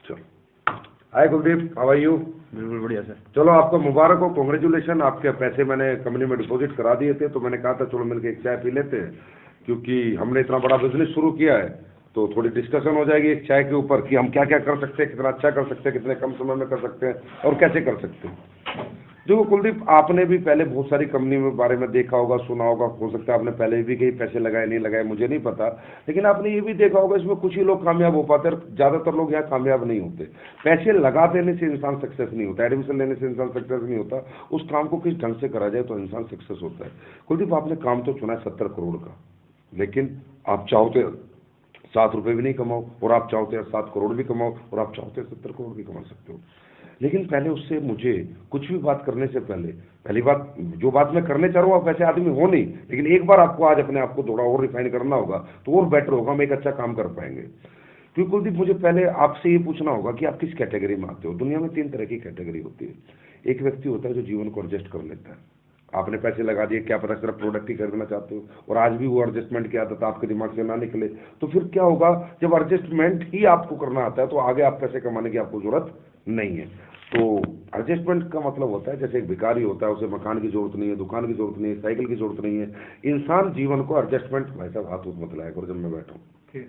चलो, हाय Kuldeep, how are you? बिल्कुल बढ़िया सर। चलो, आपको मुबारक हो, कॉन्ग्रेचुलेशन। आपके पैसे मैंने कंपनी में डिपॉजिट करा दिए थे, तो मैंने कहा था चलो मिलकर एक चाय पी लेते हैं, क्योंकि हमने इतना बड़ा बिजनेस शुरू किया है, तो थोड़ी डिस्कशन हो जाएगी एक चाय के ऊपर कि हम क्या क्या कर सकते हैं, कितना अच्छा कर सकते हैं, कितने कम समय में कर सकते हैं और कैसे कर सकते हैं। देखो कुलदीप, आपने भी पहले बहुत सारी कंपनी में बारे में देखा होगा, सुना होगा, हो सकता है आपने पहले भी कहीं पैसे लगाए नहीं लगाए, मुझे नहीं पता, लेकिन आपने ये भी देखा होगा इसमें कुछ ही लोग कामयाब हो पाते हैं, ज़्यादातर लोग यहाँ कामयाब नहीं होते। पैसे लगा देने से इंसान सक्सेस नहीं होता, एडमिशन लेने से इंसान सक्सेस नहीं होता, उस काम को किस ढंग से करा जाए तो इंसान सक्सेस होता है। कुलदीप, आपने काम तो चुना है 70 करोड़ का, लेकिन आप चाहो तो 7 रुपये भी नहीं कमाओ, और आप चाहो तो 7 करोड़ भी कमाओ, और आप चाहो तो 70 करोड़ भी कमा सकते हो। लेकिन पहले उससे मुझे कुछ भी बात करने से पहले, पहली बात, जो बात मैं करने चाह रहा हूँ आप वैसे आदमी हो नहीं, लेकिन एक बार आपको आज अपने आप को थोड़ा और रिफाइन करना होगा तो और बेटर होगा, हम एक अच्छा काम कर पाएंगे। क्योंकि कुलदीप, मुझे पहले आपसे ये पूछना होगा कि आप किस कैटेगरी में आते हो। दुनिया में 3 तरह की कैटेगरी होती है। एक व्यक्ति होता है जो जीवन को एडजस्ट कर लेता है। आपने पैसे लगा दिए, क्या पता सिर्फ प्रोडक्ट ही खरीदना चाहते हो और आज भी वो एडजस्टमेंट की आदत आपके दिमाग से ना निकले, तो फिर क्या होगा, जब एडजस्टमेंट ही आपको करना आता है तो आगे आप पैसे कमाने की आपको जरूरत नहीं है। तो एडजस्टमेंट का मतलब होता है, जैसे एक भिखारी होता है, उसे मकान की जरूरत नहीं है, दुकान की जरूरत नहीं है, साइकिल की जरूरत नहीं है। इंसान जीवन को एडजस्टमेंट, भाई साहब हाथ उठ मत लाया करो जब मैं बैठा हूँ।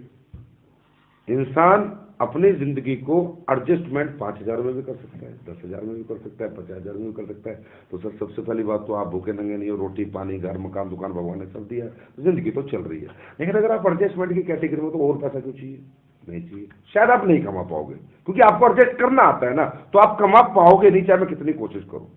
इंसान अपनी जिंदगी को एडजस्टमेंट 5,000 में भी कर सकता है, 10,000 में भी कर सकता है, 50,000 में भी कर सकता है। तो सर, सबसे पहली बात तो आप भूखे नंगे नहीं हो, रोटी पानी घर मकान दुकान भगवान ने सब दिया है, तो जिंदगी तो चल रही है। लेकिन अगर आप एडजस्टमेंट की कैटेगरी में, तो और पैसा क्यों चाहिए? नहीं चाहिए। शायद आप नहीं कमा पाओगे, क्योंकि आपको एडजस्ट करना आता है ना, तो आप कमा पाओगे नहीं चाहे मैं कितनी कोशिश करूं।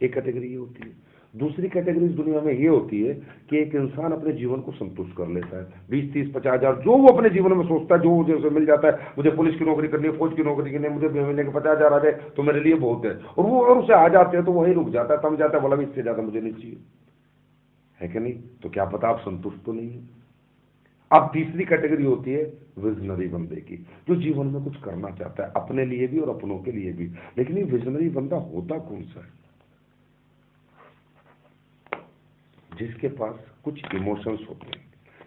एक कैटेगरी ये होती है। दूसरी कैटेगरी इस दुनिया में ये होती है कि एक इंसान अपने जीवन को संतुष्ट कर लेता है, 20, 30, 50,000 जो वो अपने जीवन में सोचता है, जो मुझे उसे मिल जाता है, मुझे पुलिस की नौकरी करनी है, फौज की नौकरी करनी है, मुझे महीने के 50,000 आ जाए तो मेरे लिए बहुत है, और वो और उसे आ जाते हैं तो वही रुक जाता है, थम जाता है, बोला भी इससे ज्यादा मुझे नहीं चाहिए, है कि नहीं? तो क्या पता आप संतुष्ट तो नहीं है। अब तीसरी कैटेगरी होती है विजनरी बंदे की, जो जीवन में कुछ करना चाहता है, अपने लिए भी और अपनों के लिए भी। लेकिन ये विजनरी बंदा होता कौन सा है? जिसके पास कुछ इमोशंस होते हैं,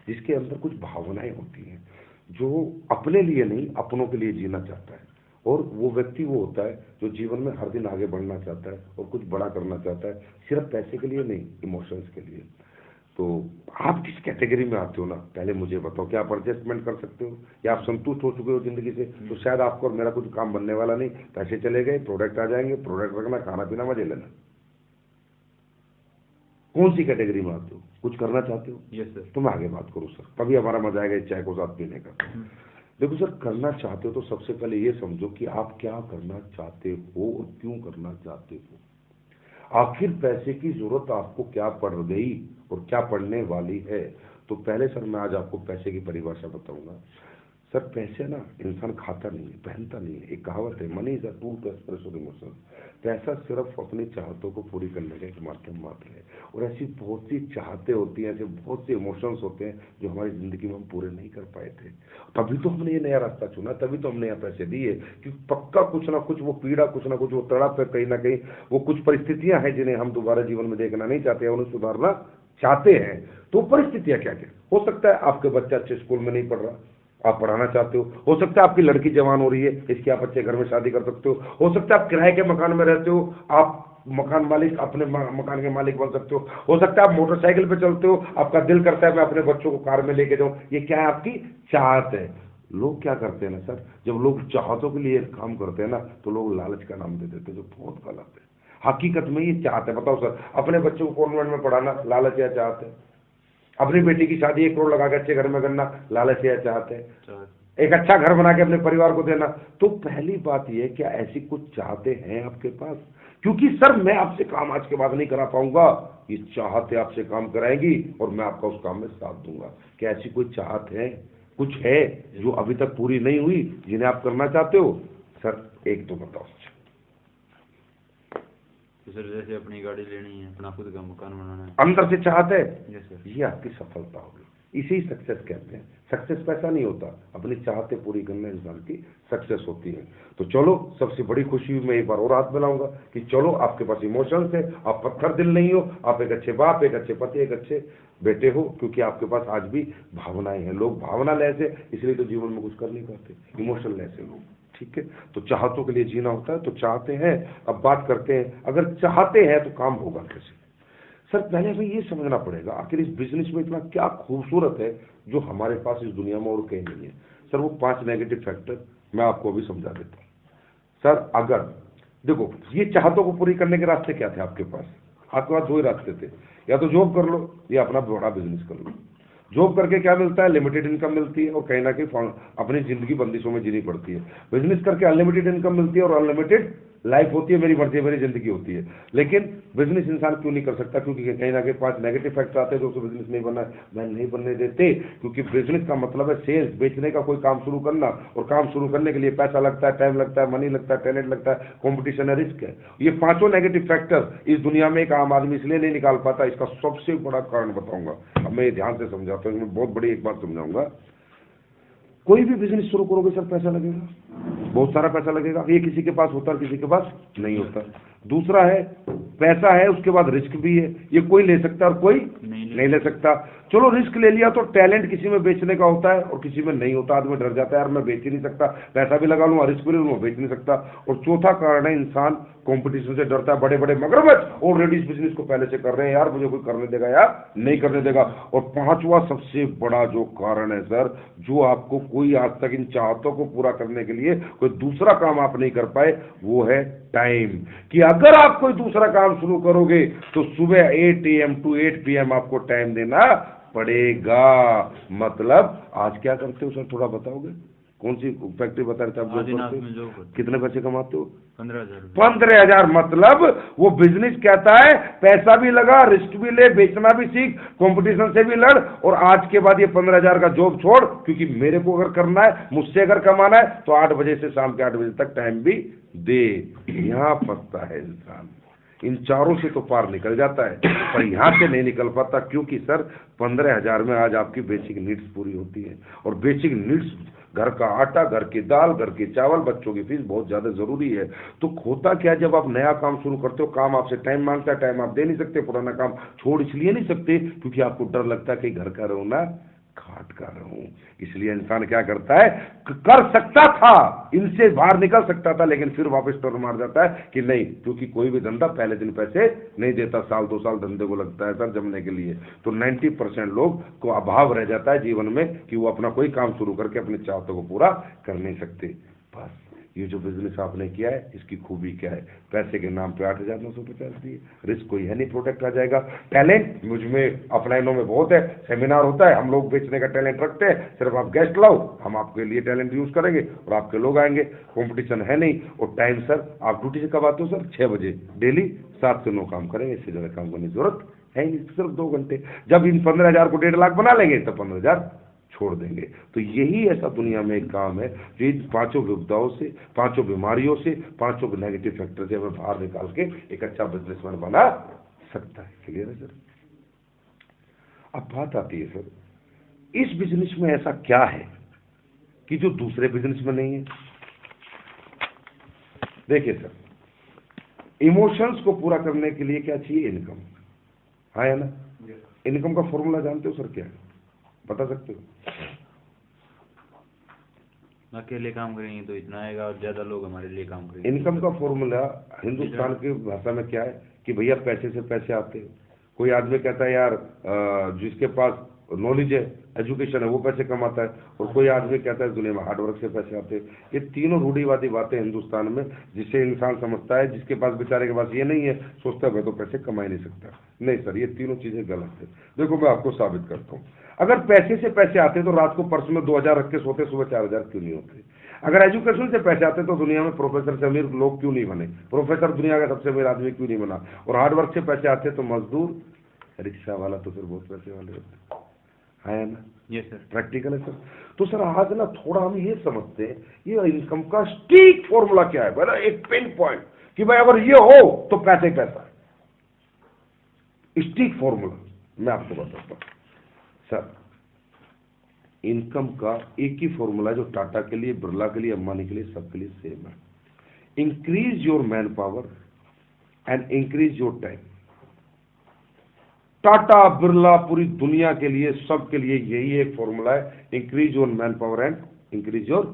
जिसके अंदर कुछ भावनाएं होती हैं, जो अपने लिए नहीं अपनों के लिए जीना चाहता है। और वो व्यक्ति वो होता है जो जीवन में हर दिन आगे बढ़ना चाहता है और कुछ बड़ा करना चाहता है, सिर्फ पैसे के लिए नहीं, इमोशंस के लिए। तो आप किस कैटेगरी में आते हो ना, पहले मुझे बताओ। क्या आप एडजस्टमेंट कर सकते हो, या आप संतुष्ट हो चुके हो जिंदगी से? तो शायद आपको और मेरा कुछ काम बनने वाला नहीं, पैसे चले गए, प्रोडक्ट आ जाएंगे, प्रोडक्ट रखना, खाना पीना, मजे लेना। कौन सी कैटेगरी में आते हो? कुछ करना चाहते हो? Yes sir. तो मैं आगे बात करूँ सर, तभी हमारा मजा आएगा इस चाय को साथ पीने का। देखो सर, करना चाहते हो तो सबसे पहले ये समझो कि आप क्या करना चाहते हो और क्यों करना चाहते हो। आखिर पैसे की जरूरत आपको क्या पड़ गई और क्या पड़ने वाली है? तो पहले सर मैं आज आपको पैसे की परिभाषा बताऊंगा। सर, पैसे ना इंसान खाता नहीं है, पहनता नहीं है। एक कहावत है, money is a tool to express your emotion. पैसा सिर्फ अपनी चाहतों को पूरी करने का एक माध्यम मात्र है। और ऐसी बहुत सी चाहते होती हैं, ऐसे बहुत से इमोशंस होते हैं जो हमारी जिंदगी में हम पूरे नहीं कर पाए थे। तभी तो हमने ये नया रास्ता चुना, तभी तो हमने यहाँ पैसे दिए, क्योंकि पक्का कुछ ना कुछ वो पीड़ा, कुछ ना कुछ वो तड़प है, कहीं ना कहीं वो कुछ परिस्थितियां हैं जिन्हें हम दोबारा जीवन में देखना नहीं चाहते हैं, उन्हें सुधारना चाहते हैं। तो परिस्थितियां क्या क्या हो सकता है? आपके बच्चा अच्छे स्कूल में नहीं पढ़ रहा, आप पढ़ाना चाहते हो सकता है आपकी लड़की जवान हो रही है, इसकी आप अच्छे घर में शादी कर सकते हो सकता है आप किराए के मकान में रहते हो, आप मकान मालिक, अपने मकान के मालिक बन सकते हो सकता है आप मोटरसाइकिल पे चलते हो, आपका दिल करता है मैं अपने बच्चों को कार में लेके जाऊं। ये क्या है? आपकी चाहत है। लोग क्या करते हैं ना सर, जब लोग चाहतों के लिए काम करते हैं ना, तो लोग लालच का नाम दे देते हैं, जो बहुत गलत है। हकीकत में ये चाहत है। बताओ सर, अपने बच्चों को कॉन्वेंट में पढ़ाना लालच या चाहत है? अपनी बेटी की शादी 1 करोड़ लगा के अच्छे घर में करना लालच या चाहते हैं? एक अच्छा घर बना के अपने परिवार को देना। तो पहली बात यह, क्या ऐसी कुछ चाहते हैं आपके पास? क्योंकि सर मैं आपसे काम आज के बाद नहीं करा पाऊंगा, ये चाहते आपसे काम कराएंगी और मैं आपका उस काम में साथ दूंगा। क्या ऐसी कोई चाहत है, कुछ है जो अभी तक पूरी नहीं हुई, जिन्हें आप करना चाहते हो? सर एक तो बताओ। तो सर जैसे अपनी गाड़ी लेनी है, अपना खुद का मकान बनाना है, अंदर से चाहते हैं, यस सर। ये आपकी सफलता होगी, इसी सक्सेस कहते हैं। सक्सेस पैसा नहीं होता, अपनी चाहते पूरी करने इंसान की सक्सेस होती है। तो चलो, सबसे बड़ी खुशी मैं एक बार और हाथ मिलाऊंगा कि चलो आपके पास इमोशंस है, आप पत्थर दिल नहीं हो, आप एक अच्छे बाप, एक अच्छे पति, एक अच्छे बेटे हो, क्योंकि आपके पास आज भी भावनाएं हैं। लोग भावना लेस है, इसलिए तो जीवन में कुछ कर नहीं पाते, इमोशन लेस है लोग। ठीक है, तो चाहतों के लिए जीना होता है, तो चाहते हैं। अब बात करते हैं, अगर चाहते हैं तो काम होगा कैसे। सर पहले हमें ये समझना पड़ेगा आखिर इस बिजनेस में इतना क्या खूबसूरत है जो हमारे पास इस दुनिया में और कहीं नहीं है। सर वो 5 नेगेटिव फैक्टर मैं आपको अभी समझा देता हूँ। सर अगर देखो, ये चाहतों को पूरी करने के रास्ते क्या थे आपके पास? आपके पास 2 ही रास्ते थे, या तो जॉब कर लो या अपना बड़ा बिजनेस कर लो। जॉब करके क्या मिलता है? लिमिटेड इनकम मिलती है और कहीं ना कहीं अपनी जिंदगी बंदिशों में जीनी पड़ती है। बिजनेस करके अनलिमिटेड इनकम मिलती है और अनलिमिटेड लाइफ होती है, मेरी मर्जी है, मेरी जिंदगी होती है। लेकिन बिजनेस इंसान क्यों नहीं कर सकता? क्योंकि कहीं ना कहीं 5 नेगेटिव फैक्टर आते हैं जो उसे बिजनेस नहीं बनना मैं नहीं बनने देते। क्योंकि बिजनेस का मतलब है सेल्स, बेचने का कोई काम शुरू करना, और काम शुरू करने के लिए पैसा लगता है, टाइम लगता है, मनी लगता है, टैलेंट लगता है, कॉम्पिटिशन है, रिस्क है। ये 5 नेगेटिव फैक्टर इस दुनिया में एक आम आदमी इसलिए नहीं निकाल पाता। इसका सबसे बड़ा कारण बताऊंगा, अब मैं ध्यान से समझाता हूँ, मैं बहुत बड़ी एक बात समझाऊंगा। कोई भी बिजनेस शुरू करोगे सर पैसा लगेगा, बहुत सारा पैसा लगेगा। ये किसी के पास होता है, किसी के पास नहीं होता। दूसरा है, पैसा है उसके बाद रिस्क भी है, ये कोई ले सकता है और कोई नहीं ले सकता। चलो रिस्क ले लिया तो टैलेंट किसी में बेचने का होता है और किसी में नहीं होता। आदमी डर जाता है, यार मैं बेच ही नहीं सकता, पैसा भी लगा लूंगा, रिस्क भी ले लूंगा, बेच नहीं सकता। और चौथा कारण है, इंसान कंपटीशन से डरता है। बड़े बड़े मगरमच्छ ऑलरेडी इस बिजनेस को पहले से कर रहे हैं, यार मुझे कोई करने देगा या नहीं करने देगा। और 5वां सबसे बड़ा जो कारण है सर, जो आपको कोई आज तक इन चाहतों को पूरा करने के लिए कोई दूसरा काम आप नहीं कर पाए, वो है टाइम। कि अगर आप कोई दूसरा काम शुरू करोगे तो सुबह 8 AM to 8 PM आपको टाइम देना पड़ेगा। मतलब आज क्या करते हो सर, थोड़ा बताओगे? कौन सी फैक्ट्री बता रहे थे आप? कितने पैसे कमाते हो? 15,000। 15,000। मतलब वो बिजनेस कहता है पैसा भी लगा, रिस्क भी ले, बेचना भी सीख, कंपटीशन से भी लड़, और आज के बाद ये 15,000 का जॉब छोड़, क्योंकि मेरे को अगर करना है, मुझसे अगर कमाना है तो 8 बजे से शाम के 8 बजे तक टाइम भी दे। यहाँ फंसता है इंसान। इन चारों से तो पार निकल जाता है, पर यहाँ से नहीं निकल पाता। क्योंकि सर 15,000 में आज आपकी बेसिक नीड्स पूरी होती है, और बेसिक नीड्स घर का आटा, घर की दाल, घर के चावल, बच्चों की फीस बहुत ज्यादा जरूरी है। तो होता क्या, जब आप नया काम शुरू करते हो, काम आपसे टाइम मांगता है, टाइम आप दे नहीं सकते, पुराना काम छोड़ इसलिए नहीं सकते क्योंकि आपको डर लगता है कि घर का रहो ना घाट का रहूं। इसलिए इंसान क्या करता है, कर सकता था, इनसे बाहर निकल सकता था, लेकिन फिर वापस टर्न मार जाता है कि नहीं, क्योंकि कोई भी धंधा पहले दिन पैसे नहीं देता, साल 2 साल धंधे को लगता है सर जमने के लिए। तो 90% लोग को अभाव रह जाता है जीवन में कि वो अपना कोई काम शुरू करके अपने चाहतों को पूरा कर नहीं सकते। बस ये जो बिजनेस आपने किया है, इसकी खूबी क्या है? पैसे के नाम पे 8,950 दिए, रिस्क कोई है नहीं, प्रोडक्ट आ जाएगा। टैलेंट मुझ में अपलाइनों में बहुत है, सेमिनार होता है, हम लोग बेचने का टैलेंट रखते हैं, सिर्फ आप गेस्ट लाओ, हम आपके लिए टैलेंट यूज करेंगे और आपके लोग आएंगे। कंपटीशन है नहीं। और टाइम सर आप ड्यूटी से कब आते हो सर? 6 बजे डेली, 7 से 9 काम करेंगे, इससे ज्यादा काम करने की जरूरत है नहीं, सिर्फ 2 घंटे। जब इन 15,000 को 1.5 लाख बना लेंगे तो 15,000 छोड़ देंगे। तो यही ऐसा दुनिया में एक काम है जो इन 5 विपदाओं से, 5 बीमारियों से, 5 नेगेटिव फैक्टर से हमें बाहर निकाल के एक अच्छा बिजनेसमैन बना सकता है। क्लियर है सर? अब बात आती है सर, इस बिजनेस में ऐसा क्या है कि जो दूसरे बिजनेस में नहीं है? देखिए सर, इमोशंस को पूरा करने के लिए क्या चाहिए? इनकम। हाँ है ना? इनकम का फॉर्मूला जानते हो सर क्या है? बता सकते हो? अकेले काम करेंगे तो इतना आएगा और ज्यादा लोग हमारे लिए काम करेंगे। इनकम का फॉर्मूला हिंदुस्तान की भाषा में क्या है कि भैया पैसे से पैसे आते हैं। कोई आदमी कहता है यार जिसके पास नॉलेज है, एजुकेशन है, वो पैसे कमाता है, और कोई आदमी कहता है दुनिया में हार्डवर्क से पैसे आते हैं। ये तीनों रूढ़िवादी बातें हिंदुस्तान में, जिसे इंसान समझता है, जिसके पास बेचारे के पास ये नहीं है, सोचता है मैं तो पैसे कमा ही नहीं सकता। नहीं सर, ये तीनों चीजें गलत है। देखो मैं आपको साबित करता हूँ। अगर पैसे से पैसे आते तो रात को पर्स में 2,000 रख के सोते, सुबह 4,000 क्यों नहीं होते? अगर एजुकेशन से पैसे आते तो दुनिया में प्रोफेसर से अमीर लोग क्यों नहीं बने? प्रोफेसर दुनिया का सबसे अमीर आदमी क्यों नहीं बना? और हार्डवर्क से पैसे आते तो मजदूर, रिक्शा वाला तो फिर बहुत पैसे वाले होते है ना? Yes sir. प्रैक्टिकल है सर। तो सर आज ना थोड़ा हम ये समझते हैं, ये इनकम का स्ट्रिक्ट फॉर्मूला क्या है, बोला एक पिन पॉइंट कि भाई अगर ये हो तो पैसे ही पैसा है। स्ट्रिक्ट फॉर्मूला मैं आपको बताता हूँ सर। इनकम का एक ही फॉर्मूला जो टाटा के लिए, बिरला के लिए, अंबानी के लिए, सबके लिए सेम है। Increase your man power and increase your time. Tata, Birla, पूरी दुनिया के लिए, सबके लिए यही एक फॉर्मूला है, increase your man power and increase your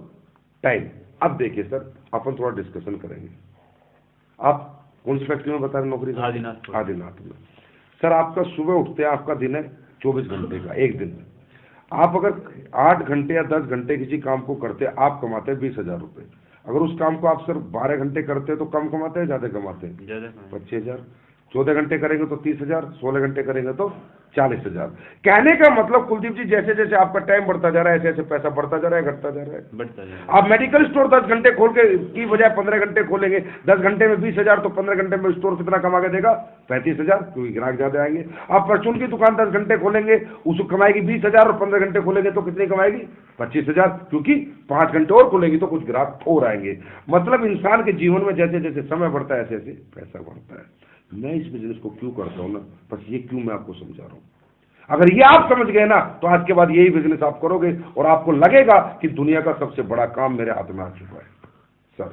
time. अब देखिए सर, अपन थोड़ा डिस्कशन करेंगे। आप कौन सी फैक्ट्री में बता रहे नौकरी करते हैं? आदिनाथ। आदिनाथ में। सर आपका सुबह उठते हैं, आपका दिन है 24 घंटे का, एक दिन में आप अगर 8 घंटे या 10 घंटे किसी काम को करते हैं, आप कमाते हैं 20,000 रुपये। अगर उस काम को आप सिर्फ 12 घंटे करते हैं तो कम कमाते हैं, ज़्यादा कमाते हैं? ज्यादा 25,000। 14 घंटे करेंगे तो 30,000, 16 घंटे करेंगे तो 40,000। कहने का मतलब कुलदीप जी, जैसे जैसे आपका टाइम बढ़ता जा रहा है, ऐसे ऐसे पैसा बढ़ता जा रहा है, घटता जा रहा है? बढ़ता जाएगा। आप मेडिकल स्टोर 10 घंटे खोल के की बजाय 15 घंटे खोलेंगे, 10 घंटे में 20,000, तो 15 घंटे में स्टोर कितना कमा के देगा? 35,000, क्योंकि ग्राहक ज्यादा आएंगे। आप परचून की दुकान 10 घंटे खोलेंगे, उसको कमाएगी 20,000, और 15 घंटे खोलेंगे तो कितनी कमाएगी? 25,000, क्योंकि 5 घंटे और खोलेगी तो कुछ ग्राहक और आएंगे। मतलब इंसान के जीवन में जैसे जैसे समय बढ़ता है, ऐसे ऐसे पैसा बढ़ता है। मैं इस बिजनेस को क्यों करता हूँ ना, बस ये क्यों मैं आपको समझा रहा हूँ। अगर ये आप समझ गए ना, तो आज के बाद यही बिजनेस आप करोगे और आपको लगेगा कि दुनिया का सबसे बड़ा काम मेरे हाथ में आ चुका है। सर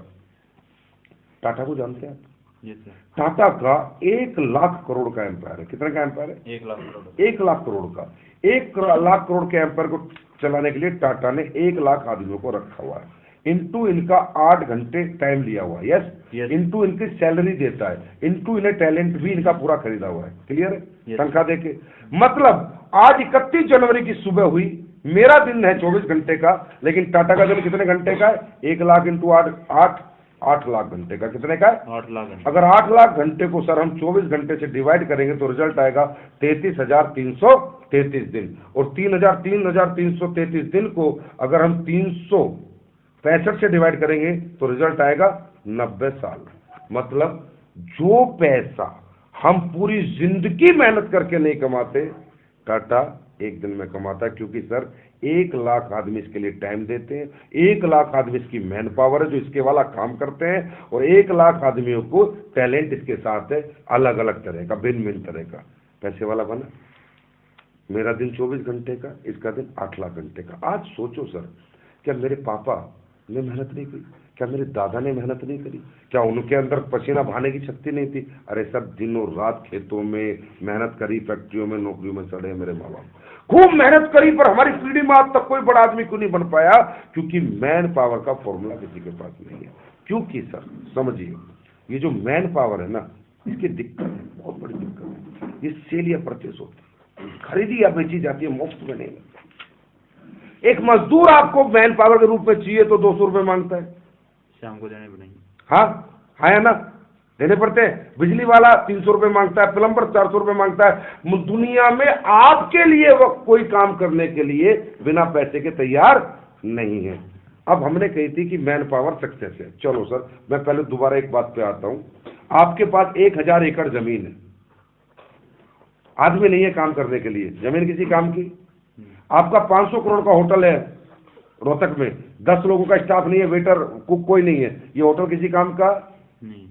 टाटा को जानते हैं आप? जी सर। टाटा का 1 लाख करोड़ का एम्पायर है। कितने का एम्पायर है? 1 लाख करोड़। 1 लाख करोड़ का। 1 लाख करोड़ के एम्पायर को चलाने के लिए टाटा ने 1 लाख आदमियों को रखा हुआ है। इनटू इनका 8 घंटे टाइम लिया हुआ है, यस। इनटू इनकी सैलरी देता है, इनटू इन्हें टैलेंट भी इनका पूरा खरीदा हुआ है। क्लियर है? तनख्वाह देके। मतलब आज 31 जनवरी की सुबह हुई, मेरा दिन है 24 घंटे का, लेकिन टाटा का दिन कितने घंटे का है? 1 लाख इंटू 8 लाख घंटे का। कितने का है? 8 लाख घंटे। अगर 8 लाख घंटे को सर हम 24 घंटे से डिवाइड करेंगे तो रिजल्ट आएगा 33,333 दिन। और 3,333 दिन को अगर हम 365 से डिवाइड करेंगे तो रिजल्ट आएगा 90 साल। मतलब जो पैसा हम पूरी जिंदगी मेहनत करके नहीं कमाते, टाटा एक दिन में कमाता है। क्योंकि सर 1 लाख आदमी इसके लिए टाइम देते हैं, 1 लाख आदमी इसकी मैन पावर है जो इसके वाला काम करते हैं, और 1 लाख आदमियों को टैलेंट इसके साथ है, अलग अलग तरह का, भिन्न भिन्न तरह का। पैसे वाला बना। मेरा दिन 24 घंटे का, इसका दिन 8 लाख घंटे का। आज सोचो सर, क्या मेरे पापा ने मेहनत नहीं की? क्या मेरे दादा ने मेहनत नहीं करी? क्या उनके अंदर पसीना बहाने की शक्ति नहीं थी? अरे सर दिनों रात खेतों में मेहनत करी, फैक्ट्रियों में, नौकरियों में सड़े मेरे माँ बाप, खूब मेहनत करी, पर हमारी पीढ़ी में आज तक कोई बड़ा आदमी क्यों नहीं बन पाया? क्योंकि मैन पावर का फॉर्मूला किसी के पास नहीं है। क्योंकि सर समझिए, ये जो मैन पावर है ना, इसकी दिक्कत है, बहुत बड़ी दिक्कत है। ये सेल या परचेस होती है, खरीदी या बेची जाती है, मुफ्त में नहीं। एक मजदूर आपको मैन पावर के रूप में चाहिए तो 200 रुपये मांगता है, शाम को देने पड़ेंगे। हाँ है ना, देने पड़ते हैं। बिजली वाला 300 रुपये मांगता है, प्लम्बर 400 रुपये मांगता है। दुनिया में आपके लिए वो कोई काम करने के लिए बिना पैसे के तैयार नहीं है। अब हमने कही थी कि मैन पावर सक्सेस है। चलो सर, मैं पहले दोबारा एक बात पे आता हूं। आपके पास 1000 एकड़ जमीन है, आदमी नहीं है काम करने के लिए, जमीन किसी काम की। आपका 500 करोड़ का होटल है रोहतक में, 10 लोगों का स्टाफ नहीं है, वेटर कुक कोई नहीं है, ये होटल किसी काम का नहीं।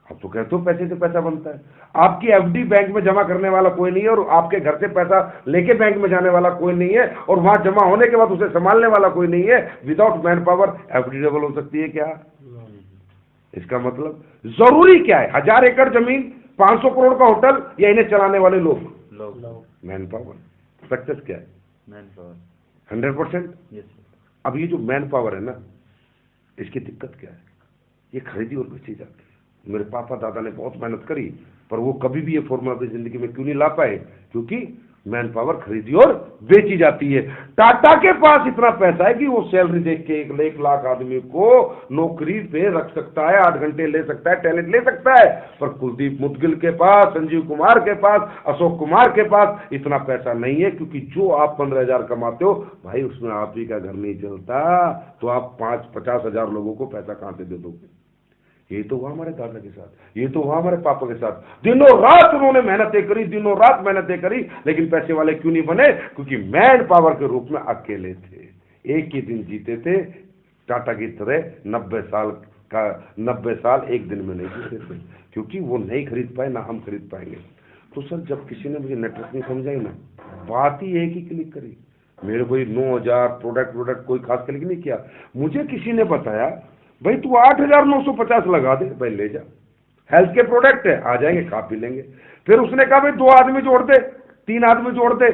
अब तो कहते हो पैसे से पैसा बनता है। आपकी एफडी बैंक में जमा करने वाला कोई नहीं है, और आपके घर से पैसा लेके बैंक में जाने वाला कोई नहीं है, और वहां जमा होने के बाद उसे संभालने वाला कोई नहीं है। Without man power FD double हो सकती है क्या? इसका मतलब जरूरी क्या है? 1000 एकड़ जमीन, 500 करोड़ का होटल, या इन्हें चलाने वाले लोग? Man power. सक्सेस क्या है? Man power 100%। यस। अब ये जो मैन पावर है ना, इसकी दिक्कत क्या है? ये खरीदी और बेची जाती है। मेरे पापा दादा ने बहुत मेहनत करी, पर वो कभी भी ये फॉर्मूला अपनी जिंदगी में क्यों नहीं ला पाए? क्योंकि मैन पावर खरीदी और बेची जाती है। टाटा के पास इतना पैसा है कि वो सैलरी देख के 1 लाख आदमी को नौकरी पे रख सकता है, 8 घंटे ले सकता है, टैलेंट ले सकता है। पर कुलदीप मुदगिल के पास, संजीव कुमार के पास, अशोक कुमार के पास इतना पैसा नहीं है। क्योंकि जो आप 15,000 कमाते हो भाई, उसमें आप ही का घर नहीं चलता, तो आप 50 हजार लोगों को पैसा कहां से दे दोगे? ये तो हुआ हमारे दादा के साथ, ये तो हुआ हमारे पापा के साथ। दिनों रात उन्होंने मेहनतें करी, दिनों रात मेहनतें करी, लेकिन पैसे वाले क्यों नहीं बने? क्योंकि मैन पावर के रूप में अकेले थे, एक ही दिन जीते थे। टाटा की तरह 90 साल एक दिन में नहीं जीते थे, क्योंकि वो नहीं खरीद पाए, ना हम खरीद पाएंगे। तो सर जब किसी ने मुझे नेटवर्किंग समझाई ना, बात ही एक ही क्लिक करी। मेरे कोई 9000 प्रोडक्ट कोई खास क्लिक नहीं किया। मुझे किसी ने बताया भाई तू 8,950 लगा दे, भाई ले जा, हेल्थ के प्रोडक्ट है, आ जाएंगे, खा पी लेंगे। फिर उसने कहा भाई 2 आदमी जोड़ दे, 3 आदमी जोड़ दे,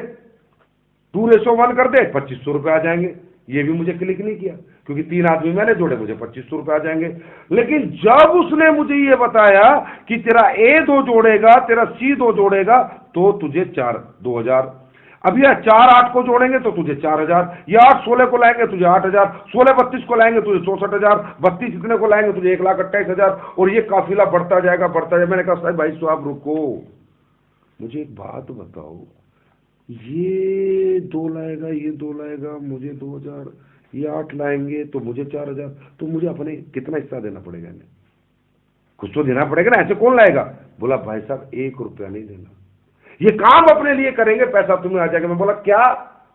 2:1 कर दे, 2500 रुपये आ जाएंगे। ये भी मुझे क्लिक नहीं किया। क्योंकि 3 आदमी मैंने जोड़े, मुझे 2500 रुपये आ जाएंगे। लेकिन जब उसने मुझे ये बताया कि तेरा ए 2 जोड़ेगा, तेरा सी 2 जोड़ेगा, तो तुझे 2000। अब यह 4 8 को जोड़ेंगे तो तुझे 4000, ये 8 16 को लाएंगे तुझे 8000, 16 32 को लाएंगे तुझे 64,000, 32 इतने को लाएंगे तुझे 1,28,000, और ये काफिला बढ़ता जाएगा बढ़ता जाएगा। मैंने कहा साहब भाई साहब रुको, मुझे एक बात बताओ, ये 2 लाएगा, ये 2 लाएगा, मुझे 2000, ये 8 लाएंगे तो मुझे 4000, तो मुझे अपने कितना हिस्सा देना पड़ेगा? इन्हें कुछ तो देना पड़ेगा ना, ऐसे कौन लाएगा? बोला भाई साहब 1 रुपया नहीं देना, ये काम अपने लिए करेंगे, पैसा तुम्हें आ जाएगा। मैं बोला क्या?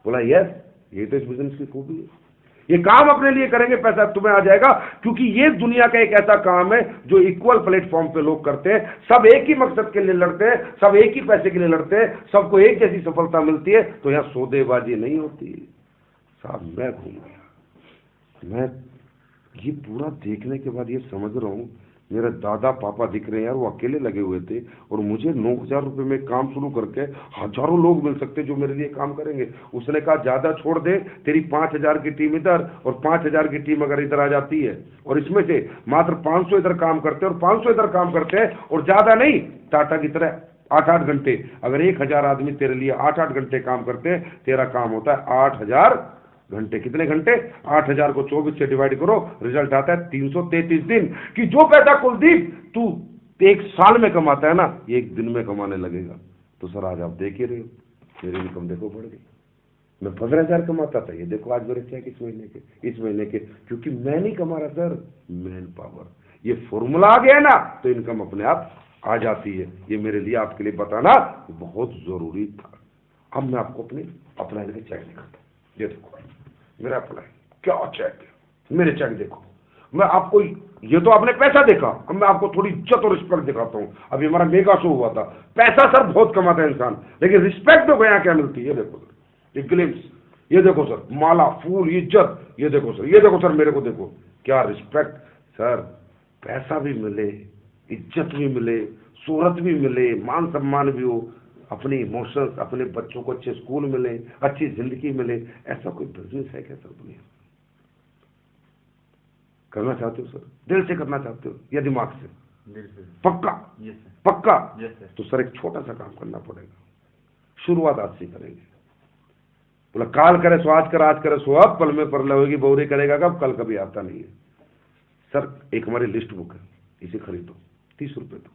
बोला यस, ये तो इस बिजनेस की खूबी है, ये काम अपने लिए करेंगे, पैसा तुम्हें आ जाएगा, क्योंकि ये दुनिया का एक ऐसा काम है जो इक्वल प्लेटफॉर्म पे लोग करते हैं, सब एक ही मकसद के लिए लड़ते हैं, सब एक ही पैसे के लिए लड़ते हैं, सबको एक जैसी सफलता मिलती है, तो यहाँ सौदेबाजी नहीं होती। साहब मैं घूम गया, मैं ये पूरा देखने के बाद ये समझ रहा हूँ, मेरे दादा पापा दिख रहे हैं यार, वो अकेले लगे हुए थे, और मुझे 9,000 रुपये में काम शुरू करके हजारों लोग मिल सकते जो मेरे लिए काम करेंगे। उसने कहा ज्यादा छोड़ दे, तेरी 5,000 की टीम इधर और 5,000 की टीम अगर इधर आ जाती है, और इसमें से मात्र 500 इधर काम करते हैं और 500 इधर काम करते हैं, और ज्यादा नहीं, टाटा की तरह 8-8 घंटे, अगर 1,000 आदमी तेरे लिए 8-8 घंटे काम करते हैं, तेरा काम होता है 8,000 घंटे। कितने घंटे? 8,000 को 24 से डिवाइड करो, रिजल्ट आता है 333 दिन। कि जो पैसा कुलदीप तू 1 साल में कमाता है ना, ये 1 दिन में कमाने लगेगा। तो सर आज आप देख ही रहे हो, मेरी इनकम देखो बढ़ गई। मैं 15,000 कमाता था, ये देखो आज मेरे चेक इस महीने के, क्योंकि मैं नहीं कमा रहा सर, मैन पावर। ये फॉर्मूला आ गया ना, तो इनकम अपने आप आ जाती है। ये मेरे लिए आपके लिए बताना बहुत जरूरी था। अब मैं आपको अपने अपलाइन के चेक दिखाता हूँ। ये देखो मेरा अप्लाई, क्या चेक है, मेरे चेक देखो। मैं आपको, ये तो आपने पैसा देखा, अब मैं आपको थोड़ी इज्जत और रिस्पेक्ट दिखाता हूँ। अभी हमारा मेगा शो हुआ था, पैसा सर बहुत कमाता है इंसान, लेकिन रिस्पेक्ट देखो यहाँ क्या मिलती है। ये देखो सर, ये ग्लिम्स, ये देखो सर, माला, फूल, इज्जत, ये देखो सर, ये देखो सर, मेरे को देखो क्या रिस्पेक्ट। सर पैसा भी मिले, इज्जत भी मिले, शोहरत भी मिले, मान सम्मान भी हो, अपने इमोशंस, अपने बच्चों को अच्छे स्कूल मिले, अच्छी जिंदगी मिले, ऐसा कोई बिजनेस है क्या सर दुनिया? करना चाहते हो सर? दिल से करना चाहते हो या दिमाग से? दिल से। पक्का? Yes sir. पक्का? Yes sir. तो सर एक छोटा सा काम करना पड़ेगा, शुरुआत आज से करेंगे। बोला काल करे सो आज कर, आज करे सो अब, पल में पर लगेगी बहुरी, करेगा कब? कल कभी आता नहीं है। सर एक हमारी लिस्ट बुक है, इसे खरीदो, 30 रुपए दो,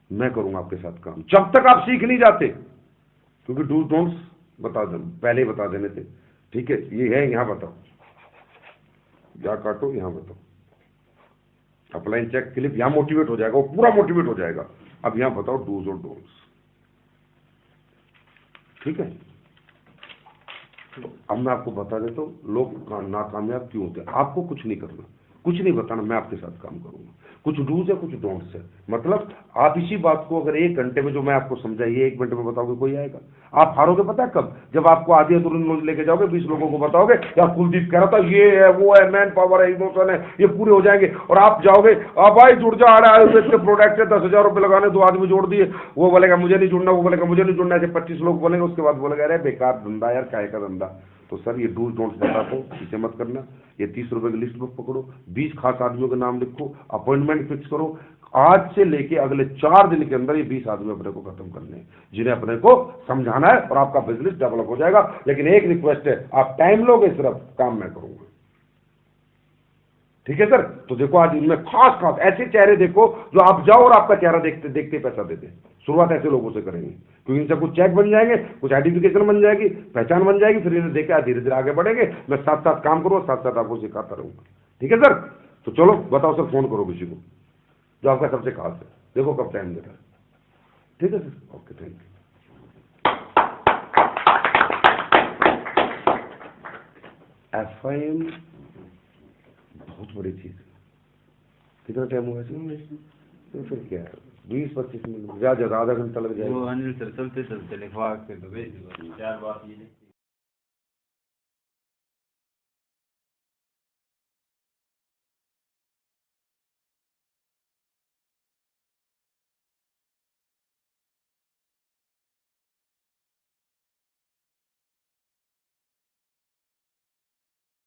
मैं करूंगा आपके साथ काम, जब तक आप सीख नहीं जाते, क्योंकि डू डोंट्स बता दे, पहले ही बता देने थे। ठीक है, ये है, यहां बताओ, या काटो, यहां बताओ, अपलाइन चेक क्लिप, यहां मोटिवेट हो जाएगा, वो पूरा मोटिवेट हो जाएगा। अब यहां बताओ डूज और डोंट्स। ठीक है, तो अब मैं आपको बता देता हूं लोग नाकामयाब क्यों होते हैं। आपको कुछ नहीं करना, कुछ नहीं बताना, मैं आपके साथ काम करूंगा। कुछ डूज है, कुछ डोंट्स है, मतलब आप इसी बात को अगर 1 घंटे में जो मैं आपको समझाइए 1 मिनट में बताओगे, कोई आएगा? आप हारोगे पता है कब? जब आपको आधी अधूरी नॉलेज लेके जाओगे, 20 लोगों को बताओगे यार कुलदीप कह रहा था ये है, वो है, मैन पावर है, इमोशन है, ये पूरे हो जाएंगे, और आप जाओगे भाई जुड़ जा, आ रहा है प्रोडक्ट है, 10,000 रुपये लगाने, 2 आदमी जोड़ दिए, वो बोलेगा मुझे नहीं जुड़ना, वो बोलेगा मुझे नहीं जुड़ना, ऐसे 25 लोग बोलेंगे, उसके बाद बोलेगा अरे बेकार धंधा यार, काय का धंधा। तो सर ये डूज डोंट्स बताता हूँ, इसे मत करना। ये 30 रुपए की लिस्ट बुक पकड़ो, 20 खास आदमियों के नाम लिखो, अपॉइंटमेंट फिक्स करो, आज से लेके अगले 4 दिन के अंदर ये 20 आदमी अपने को खत्म करने हैं, जिन्हें अपने को समझाना है, और आपका बिजनेस डेवलप हो जाएगा। लेकिन एक रिक्वेस्ट है, आप टाइम लोगे, सिर्फ काम मैं करूंगा। ठीक है सर? तो देखो आज इनमें खास खास ऐसे चेहरे देखो जो आप जाओ और आपका चेहरा देखते देखते पैसा दे दे। शुरुआत ऐसे लोगों से करेंगे, क्योंकि इनसे कुछ चेक बन जाएंगे, कुछ आइडेंटिफिकेशन बन जाएगी, पहचान बन जाएगी, फिर इन्हें देखा धीरे धीरे आगे बढ़ेंगे। मैं साथ साथ काम करूँ, साथ साथ आपको सिखाता रहूंगा। ठीक है सर? तो चलो बताओ सर, फोन करो किसी को जो आपका सबसे खास है, देखो कब टाइम देता है। ठीक है sir? Okay, thank you. FIM बहुत बड़ी चीज है। कितना टाइम हुआ है? तो फिर क्या है, 20-25 मिनट, ज्यादा आधा घंटा लग जाएगा। वो अनिल सर चलते चलते लिखवा के तो भेज दो, 4 बार ये